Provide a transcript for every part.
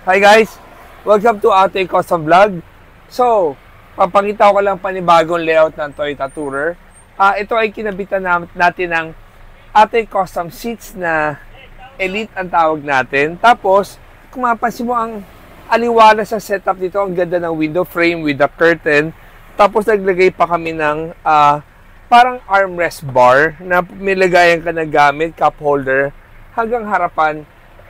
Hi guys! Welcome to Ate Custom Vlog. So, papakita ko lang panibagong layout ng Toyota Tourer. Ito ay kinabitan natin ng Ate Custom Seats na Elite ang tawag natin. Tapos, kung mapansin mo ang aliwala sa setup dito, ang ganda ng window frame with the curtain. Tapos, naglagay pa kami ng parang armrest bar na may lagayan ka na gamit, cup holder, hanggang harapan.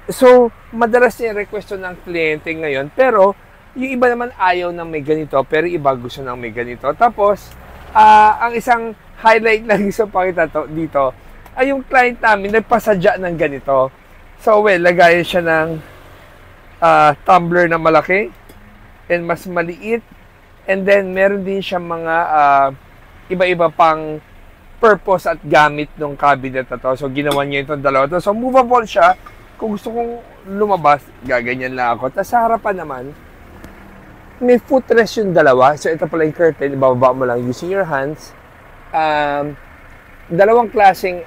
So, madalas niya request ng kliyente ngayon. Pero, yung iba naman ayaw ng may ganito, pero iba gusto ng may ganito. Tapos, ang isang highlight lang sa pakita dito, ay yung client namin nagpasadya ng ganito. So, well, lagayan siya ng tumbler na malaki and mas maliit. And then, meron din siya mga iba-iba pang purpose at gamit ng cabinet na to. So, ginawa niya itong dalawa to. So, movable siya. Kung gusto kong lumabas, gaganyan lang ako. Tapos, sa harapan naman, may footrest yung dalawa. So, ito pala yung curtain. Ibababa mo lang using your hands. Dalawang klaseng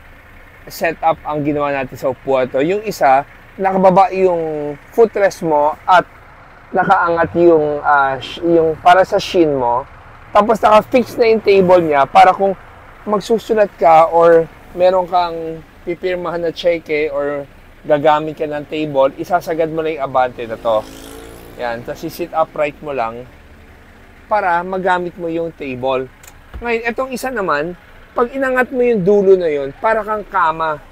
setup ang ginawa natin sa upuan to. Yung isa, nakababa yung footrest mo at nakaangat yung para sa shin mo. Tapos naka-fix na yung table niya para kung magsusulat ka or meron kang pipirmahan na cheque or gagamit ka ng table, isasagad mo lang yung abante na to. Yan, tapos sit upright mo lang para magamit mo yung table. Ngayon, itong isa naman, pag inangat mo yung dulo na yun, para kang kama.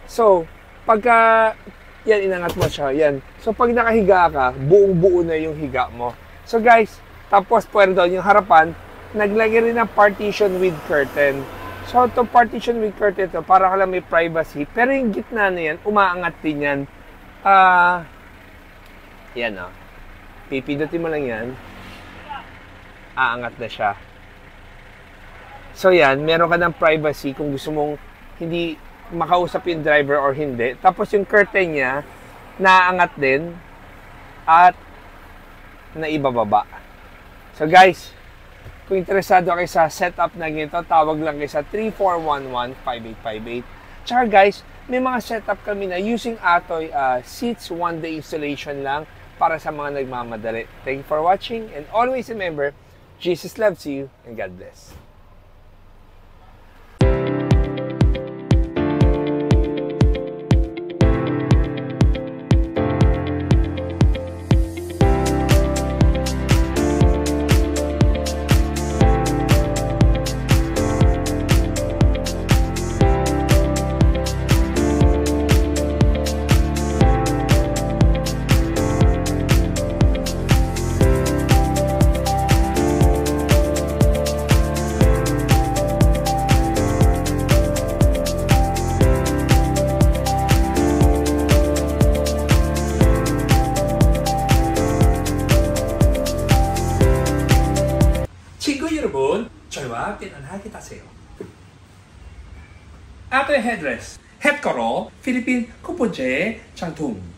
So, pagka yan, inangat mo siya, yan. So, pag nakahiga ka, buong-buo na yung higa mo. So, guys, tapos pwede yung harapan, naglagay rin ng partition with curtain. So, to partition with curtain to, para ka lang may privacy. Pero yung gitna na yan, umaangat din yan. Yan o. Pipindutin mo lang yan. Aangat na siya. So, yan. Meron ka ng privacy kung gusto mong hindi makausap yung driver or hindi. Tapos, yung curtain niya, naaangat din at naibababa. So, guys, kung interesado kayo sa setup na ganito, tawag lang kayo sa 3411-5858. Tsaka guys, may mga setup kami na using Atoy seats, one-day installation lang para sa mga nagmamadali. Thank you for watching and always remember, Jesus loves you and God bless. 여러분, 저희와 편안하게 타세요. Atoy Headrest, Head Coral, Philippine 첫 번째 장통.